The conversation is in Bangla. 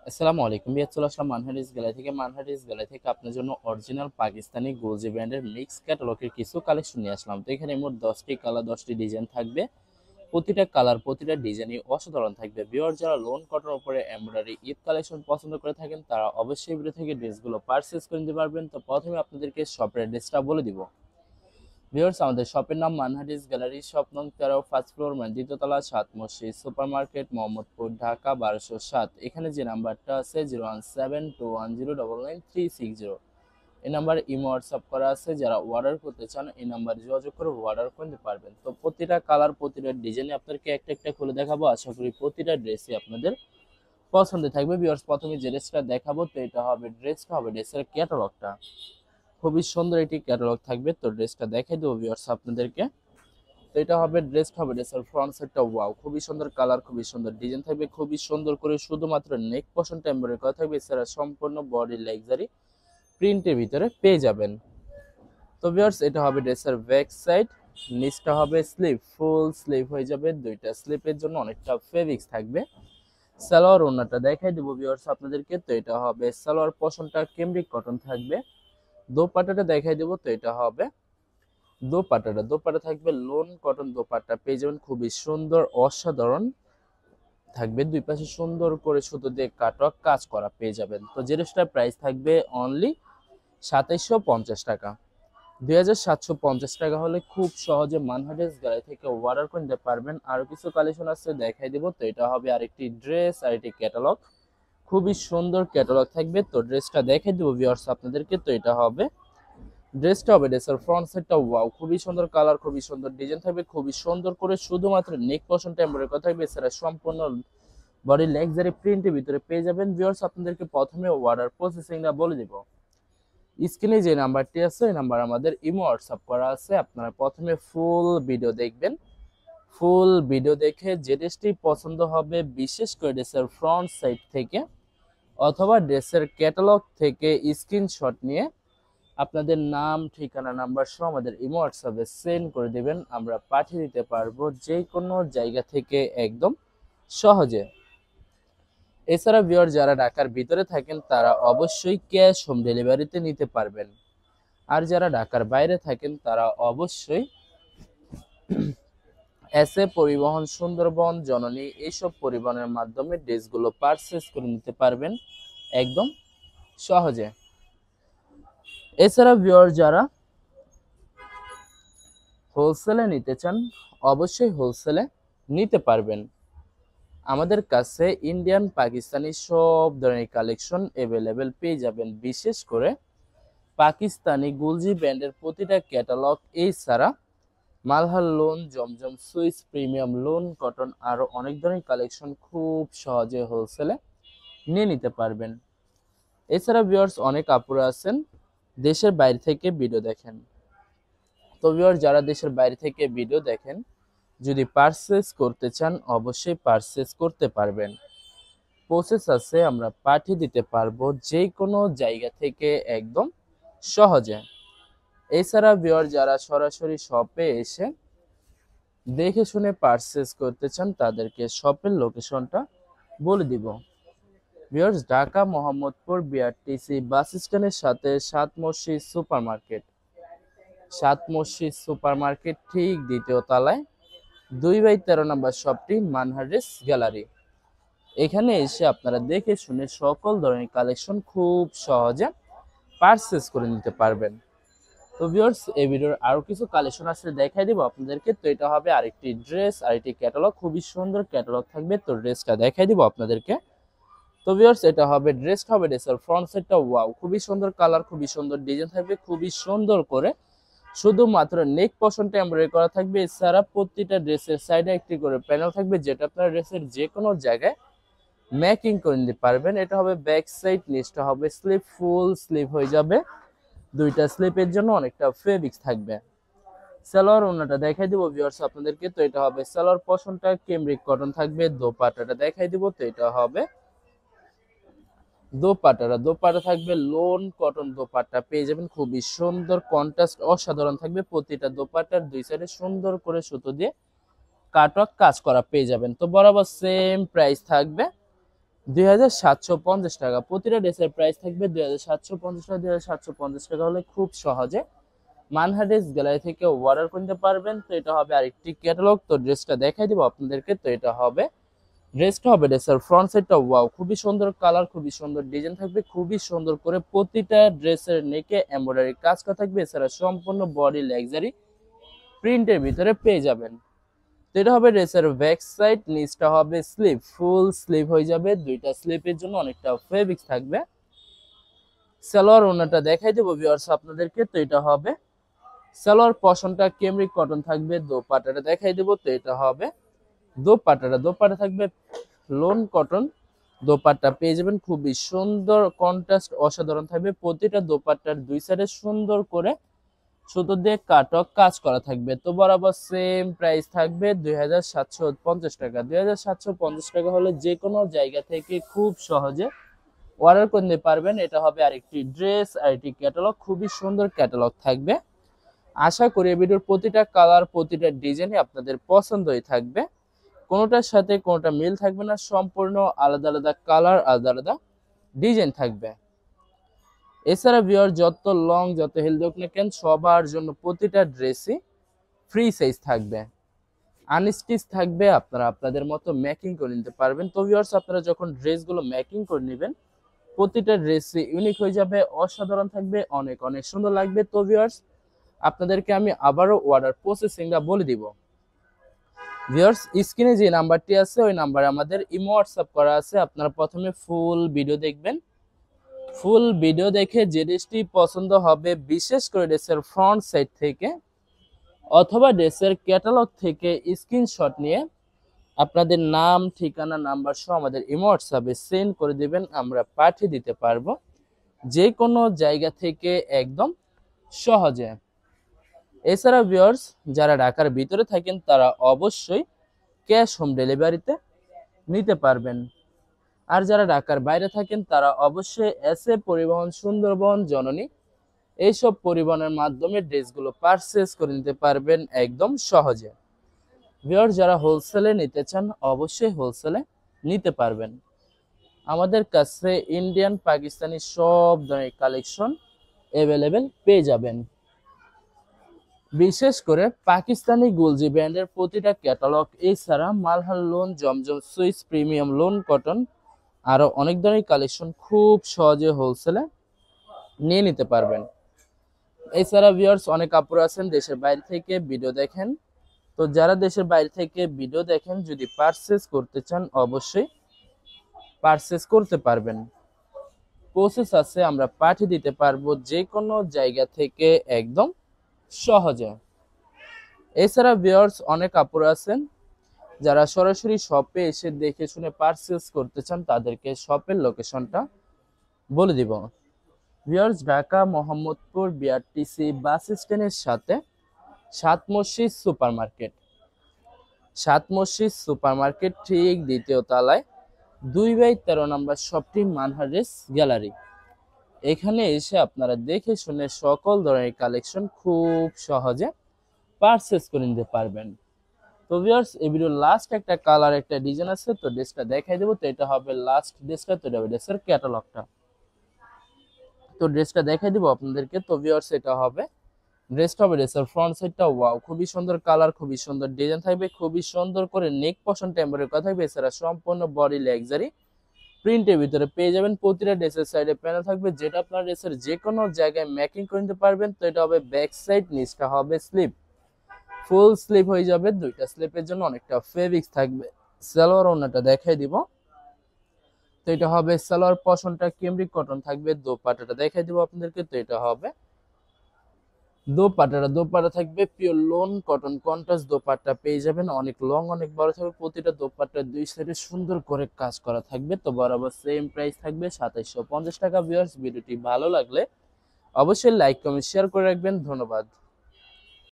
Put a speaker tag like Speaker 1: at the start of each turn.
Speaker 1: আসসালামু আলাইকুম বিয়ার, চলে আসলাম মানহারিস গ্যালারি থেকে। মানহারিস গ্যালারি থেকে আপনার জন্য অরিজিনাল পাকিস্তানি গোলজি ব্র্যান্ডের মিক্স ক্যাটালগের কিছু কালেকশন নিয়ে আসলাম। তো এখানে মোট 10টি কালার, 10টি ডিজাইন থাকবে। প্রতিটা কালার, প্রতিটা ডিজাইনই অসাধারণ থাকবে। বিয়ার যারা লোন কটন উপরে এমব্রয়ডারি ঈদ কালেকশন পছন্দ করে থাকেন তারা অবশ্যই ভিডিও থেকে ড্রেসগুলো পারচেজ করে নিতে পারবেন। তো প্রথমে আপনাদেরকে শপের অ্যাড্রেসটা বলে দিব। ভিউয়ার্স, আমাদের শপের নাম মানহারিস গ্যালারি, শপ নং 13, ফার্স্ট ফ্লোর, মানে দ্বিতীয়তলা, 7 মসজিদ সুপার মার্কেট, মোহাম্মদপুর, ঢাকা 1207। এখানে যে নাম্বারটা আছে 01721099360, এই নাম্বার ইমো হোয়াটসঅ্যাপ করা আছে। যারা অর্ডার করতে চান এই নাম্বারে যোগাযোগ করে অর্ডার করতে পারবেন। তো প্রতিটা কালার, প্রতিটা ডিজাইনে আপনাদেরকে একটা একটা খুলে দেখাবো। আশা করি প্রতিটা ড্রেসই আপনাদের পছন্দের থাকবে। ভিউয়ার্স, প্রথমে যে ড্রেসটা দেখাবো তো এটা হবে ড্রেসের ক্যাটালগটা। খুবই সুন্দর একটি ক্যাটালগ থাকবে। তো ড্রেসটা দেখাই দেবো ভিউয়ার্স আপনাদেরকে। তো এটা হবে ড্রেসের ফ্রন্ট সাইডটা ওয়াও, খুবই সুন্দর কালার, খুবই সুন্দর ডিজাইন থাকবে, খুবই সুন্দর করে শুধুমাত্র নেক পোর্শনটা এমব্রয়ডারি করা থাকবে। এছাড়া সম্পূর্ণ বডি লাক্সারি প্রিন্টের ভিতরে পেয়ে যাবেন। তো ভিউয়ার্স, এটা হবে ড্রেসের ব্যাক সাইড। নিচটা হবে স্লিভ, ফুল স্লিভ হয়ে যাবে। দুইটা স্লিপের জন্য অনেকটা ফেব্রিক্স থাকবে। সালোয়ার ওড়নাটা দেখাই দেবো ভিউয়ার্স আপনাদেরকে। তো এটা হবে সালোয়ার পোর্শনটা ক্যামব্রিক কটন থাকবে। দোপাট্টাটা দেখাই দেবো। তো এটা হবে দোপাট্টা থাকবে লোন কটন দোপাট্টা পেয়ে যাবেন, খুবই সুন্দর অসাধারণ থাকবে। দুই পাশে সুন্দর করে সুতো দিয়ে কাটওয়ার্ক কাজ করা পেয়ে যাবেন। তো ড্রেসটার প্রাইস থাকবে অনলি 2750 টাকা। 2750 টাকা হলে খুব সহজে মানহারিস গ্যালারি থেকে অর্ডার করে নিতে পারবেন। আরো কিছু কালেকশন আছে, দেখাই দিব। তো এটা হবে আরেকটি ড্রেস, আরেকটি ক্যাটালগ, খুবই সুন্দর ক্যাটালগ থাকবে। তো ড্রেসটা দেখাই দিব ভিউয়ার্স আপনাদেরকে। তো এটা হবে ড্রেসের ফ্রন্ট সাইডটা ওয়াও, খুবই সুন্দর কালার, খুবই সুন্দর ডিজাইন থাকবে, খুবই সুন্দর করে শুধুমাত্র নেক পোর্শনটা এমব্রয়ডারি করা থাকবে। এছাড়া সম্পূর্ণ বডি লাক্সারি প্রিন্টের ভিতরে পেয়ে যাবেন। ভিউয়ার্স, আপনাদেরকে প্রথমে অর্ডার প্রসেসিংটা বলে দিব। স্ক্রিনে যে নাম্বারটি আছে এই নাম্বার আমাদের ইমো হোয়াটসঅ্যাপ করা আছে। আপনারা প্রথমে ফুল ভিডিও দেখবেন। ফুল ভিডিও দেখে যে ড্রেসটি পছন্দ হবে, বিশেষ করে ড্রেসের ফ্রন্ট সাইড থেকে অথবা ড্রেসের ক্যাটালগ থেকে স্ক্রিনশট নিয়ে আপনাদের নাম, ঠিকানা, নাম্বার সহ আমাদের ইমো হোয়াটসঅ্যাপে সেন্ড করে দেবেন। আমরা পাঠিয়ে দিতে পারবো যে কোনো জায়গা থেকে একদম সহজে। এছাড়া ভিউয়ার যারা ঢাকার ভিতরে থাকেন তারা অবশ্যই ক্যাশ হোম ডেলিভারিতে নিতে পারবেন। আর যারা ঢাকার বাইরে থাকেন তারা অবশ্যই এসএ পরিবহন, সুন্দরবন, জননী এইসব পরিবহনের মাধ্যমে ড্রেসগুলো পারচেস করে নিতে পারবেন একদম সহজে। এছাড়া ভিউয়ার যারা হোলসেলে নিতে চান অবশ্যই হোলসেলে নিতে পারবেন। আমাদের কাছে ইন্ডিয়ান, পাকিস্তানি সব ধরনের কালেকশন অ্যাভেলেবেল পেয়ে যাবেন। বিশেষ করে পাকিস্তানি গুলজি ব্র্যান্ডের প্রতিটা ক্যাটালগ, এছাড়া মালহার লোন, জমজম সুইস, প্রিমিয়াম লোন কটন, আরো অনেক ধরনের কালেকশন খুব সহজে হোলসেলে নিয়ে নিতে পারবেন। এছাড়া ভিউয়ার্স অনেক আপুরা আছেন দেশের বাইরে থেকে ভিডিও দেখেন। তো ভিউয়ার্স, যারা দেশের বাইরে থেকে ভিডিও দেখেন যদি পারচেস করতে চান অবশ্যই পারচেস করতে পারবেন। প্রসেস আছে, আমরা পাঠিয়ে দিতে পারবো যে কোনো জায়গা থেকে একদম সহজে। এছাড়া ভিউয়ার যারা সরাসরি শপে এসে দেখে শুনে পারচেস করতে চান তাদেরকে শপের লোকেশনটা বলে দিব। ভিউয়ার্স, ঢাকা মোহাম্মদপুর বিআরটিসি বাস স্ট্যান্ডের সাথে 7 মসজিদ সুপার মার্কেট, 7 মসজিদ সুপার মার্কেট ঠিক দ্বিতীয় তলায় 2/13 নম্বর শপটি মানহারিস গ্যালারি। এখানে এসে আপনারা দেখে শুনে সকল ধরনের কালেকশন খুব সহজে পারচেস করে নিতে পারবেন। তো ভিউয়ার্স, এই ভিডিওর আরো কিছু কালেকশন আছে, দেখাই দিব আপনাদেরকে। তো এটা হবে আরেকটি ড্রেস, আরেকটি ক্যাটালগ, খুবই সুন্দর ক্যাটালগ থাকবে। তো ড্রেসটা দেখাই দিব আপনাদেরকে। তো ভিউয়ার্স, এটা হবে ড্রেসের ফ্রন্ট সাইডটা ওয়াও, খুবই সুন্দর কালার, খুবই সুন্দর ডিজাইন থাকবে, খুবই সুন্দর করে শুধুমাত্র নেক পোর্শনটা এমব্রয়ডারি করা থাকবে। এছাড়া প্রতিটা ড্রেসের সাইডে একটি করে প্যানেল থাকবে, যেটা আপনার ড্রেসের যে কোনো জায়গায় ম্যাকিং করে নিতে পারবেন। এটা হবে ব্যাক সাইড, নিচটা হবে স্লিপ, ফুল স্লিভ হয়ে যাবে। দুইটা স্লিপের জন্য অনেকটা ফেব্রিক্স থাকবে। সালোয়ার ওড়নাটা দেখাই দিব ভিউয়ার্স আপনাদেরকে। তো এটা হবে সালোয়ার পোর্শনটা ক্যামব্রিক কটন থাকবে। দোপাট্টাটা দেখাই দিব। তো এটা হবে দোপাট্টা থাকবে লোন কটন দোপাট্টা পেয়ে যাবেন, খুবই সুন্দর কন্ট্রাস্ট অসাধারণ থাকবে। প্রতিটা দোপাট্টার দুই সাইডে সুন্দর করে সুতো দিয়ে কাটওয়ার্ক কাজ করা পেয়ে যাবেন। তো বরাবর সেম প্রাইস থাকবে 2750 টাকা। প্রতিটা ড্রেসের প্রাইস থাকবে 2750 টাকা। 2750 টাকা হলে খুব সহজে মানহা ড্রেস গ্যালারি থেকে অর্ডার করতে পারবেন। তো এটা হবে আরেকটি ক্যাটালগ। তো ড্রেসটা দেখাই দিব আপনাদেরকে। তো এটা হবে ড্রেসের ফ্রন্ট সাইডটা ওয়াও, খুবই সুন্দর কালার, খুবই সুন্দর ডিজাইন থাকবে, খুবই সুন্দর করে প্রতিটা ড্রেসের নেকে এমব্রয়ডারি কাজ করা থাকবে। এছাড়া সম্পূর্ণ বডি লাক্সারি প্রিন্টের ভিতরে পেয়ে যাবেন। তো এটা হবে ড্রেসের ব্যাক সাইড, নিচটা হবে স্লিভ, ফুল স্লিভ হয়ে যাবে। দুইটা স্লিপের জন্য অনেকটা ফেব্রিক্স থাকবে। সালোয়ার ওড়নাটা দেখাই দেবো ভিউয়ার্স আপনাদেরকে। তো এটা হবে সালোয়ার পশনটা ক্যামরিক কটন থাকবে। দোপাট্টাটা দেখাই দেবো। তো এটা হবে দোপাট্টা থাকবে লোন কটন। দোপাট্টা পেয়ে যাবেন খুবই সুন্দর, কন্ট্রাস্ট অসাধারণ থাকবে। প্রতিটা দোপাট্টার দুই সাইডে সুন্দর করে সুতো দিয়ে কাটক কাজ করা থাকবে। তো বরাবর সেম প্রাইস থাকবে 2750 টাকা। 2750 টাকা হলে যে কোনো জায়গা থেকে খুব সহজে অর্ডার করতে পারবেন। এটা হবে আরেকটি ড্রেস, আরেকটি ক্যাটালগ, খুবই সুন্দর ক্যাটালগ থাকবে। আশা করি ভিডিওর প্রতিটা কালার, প্রতিটা ডিজাইনই আপনাদের পছন্দই থাকবে। কোনোটার সাথে কোনোটা মিল থাকবে না, সম্পূর্ণ আলাদা আলাদা কালার, আলাদা আলাদা ডিজাইন থাকবে। এছাড়া ভিউয়ার যত লং যত হেলদি হোক না কেন, সবার জন্য প্রতিটা ড্রেসই ফ্রি সাইজ থাকবে, আনস্টিচ থাকবে। আপনারা আপনাদের মতো মেকিং করে নিতে পারবেন। তো ভিউয়ার্স আপনারা যখন ড্রেসগুলো মেকিং করে নেবেন, প্রতিটা ড্রেসই ইউনিক হয়ে যাবে, অসাধারণ থাকবে, অনেক অনেক সুন্দর লাগবে। তো ভিউয়ার্স আপনাদেরকে আমি আবারও অর্ডার প্রসেসিংটা বলে দিব। ভিউয়ার্স স্ক্রিনে যে নাম্বারটি আছে ওই নাম্বারে আমাদের ইমো হোয়াটসঅ্যাপ করা আছে। আপনারা প্রথমে ফুল ভিডিও দেখবেন। ফুল ভিডিও দেখে যে ড্রেসটি পছন্দ হবে, বিশেষ করে ড্রেসের ফ্রন্ট সাইড থেকে অথবা ড্রেসের ক্যাটালগ থেকে স্ক্রিনশট নিয়ে আপনাদের নাম, ঠিকানা, নাম্বার সহ আমাদের ইমো হোয়াটসঅ্যাপে সেন্ড করে দিবেন। আমরা পাঠিয়ে দিতে পারবো যে কোনো জায়গা থেকে একদম সহজে। এছাড়া ভিউয়ার্স যারা ঢাকার ভিতরে থাকেন তারা অবশ্যই ক্যাশ হোম ডেলিভারিতে নিতে পারবেন। আর যারা ঢাকার বাইরে থাকেন তারা অবশ্যই এসএ পরিবহন, সুন্দরবন, জননী এইসব পরিবহনের মাধ্যমে ড্রেসগুলো পারচেজ করে নিতে পারবেন একদম সহজে। ভিউয়ার্স যারা হোলসেলে নিতে চান অবশ্যই হোলসেলে নিতে পারবেন। আমাদের কাছে ইন্ডিয়ান, পাকিস্তানি সব ধরনের কালেকশন অ্যাভেলেবেল পেয়ে যাবেন। বিশেষ করে পাকিস্তানি গুলজি ব্র্যান্ডের প্রতিটা ক্যাটালগ, এছাড়া মালহার লোন, জমজম সুইস, প্রিমিয়াম লোন কটন, আরো অনেক ধরনের কালেকশন খুব সহজে হোলসেলে নিয়ে নিতে পারবেন। এছাড়া ভিউয়ার্স অনেক আপুরা আছেন দেশের বাইরে থেকে ভিডিও দেখেন। তো যারা দেশের বাইরে থেকে ভিডিও দেখেন যদি পারচেজ করতে চান অবশ্যই পারচেজ করতে পারবেন। প্রসেস আছে, আমরা পাঠিয়ে দিতে পারবো যে কোনো জায়গা থেকে একদম সহজে। এছাড়া ভিউয়ার্স অনেক আপুরা আছেন যারা সরাসরি শপে এসে দেখে শুনে পারচেজ করতে চান, তাদেরকে শপের লোকেশনটা বলে দিব। ভিউয়ার্স ঢাকা মোহাম্মদপুর বিআরটিসি বাস স্ট্যান্ডের সাথে সাত মসজিদ সুপারমার্কেট ঠিক দ্বিতীয় তলায় 2/13 নম্বর শপটি মানহা ড্রেস গ্যালারি। এখানে এসে আপনারা দেখে শুনে সকল ধরনের কালেকশন খুব সহজে পারচেজ করে নিতে পারবেন। তো ভিউয়ার্স এই ভিডিওর লাস্ট একটা কালার, একটা ডিজাইন আছে, তো ড্রেসটা দেখাই দেবো। তো এটা হবে লাস্ট ড্রেসটা। তো এটা হবে ড্রেসের ক্যাটালগটা। তো ড্রেসটা দেখাই দিব আপনাদেরকে। তো ভিউয়ার্স এটা হবে ড্রেসের ফ্রন্ট সাইডটা ওয়াও, খুবই সুন্দর কালার, খুবই সুন্দর ডিজাইন থাকবে, খুবই সুন্দর করে নেক পশন টেম্পারের কথা থাকবে। এছাড়া সম্পূর্ণ বডি লাক্সারি প্রিন্টের ভিতরে পেয়ে যাবেন। প্রতিটা ড্রেসের সাইডে প্যানেল থাকবে, যেটা আপনার ড্রেসের যে কোনো জায়গায় ম্যাকিং করে নিতে পারবেন। তো এটা হবে ব্যাক সাইড, নিচটা হবে স্লিপ, ফুল স্লিপ হয়ে যাবে। দুইটা স্লিপের জন্য অনেকটা ফেব্রিক্স থাকবে। সালোয়ার ওড়নাটা দেখাই দিব। তো এটা হবে সালোয়ার পশনটা ক্যামরিক কটন থাকবে। দোপাট্টাটা দেখাই দিব আপনাদেরকে। তো এটা হবে দোপাট্টা থাকবে pure loan cotton contrast dupatta পেয়ে যাবেন। অনেক লং, অনেক বড় থাকবে। প্রতিটা দোপাট্টার দুই সাইডে সুন্দর করে কাজ করা থাকবে। তো বরাবর সেম প্রাইস থাকবে 2750 টাকা। ভিউয়ার্স ভিডিওটি ভালো লাগলে অবশ্যই লাইক, কমেন্ট, শেয়ার করে রাখবেন। ধন্যবাদ।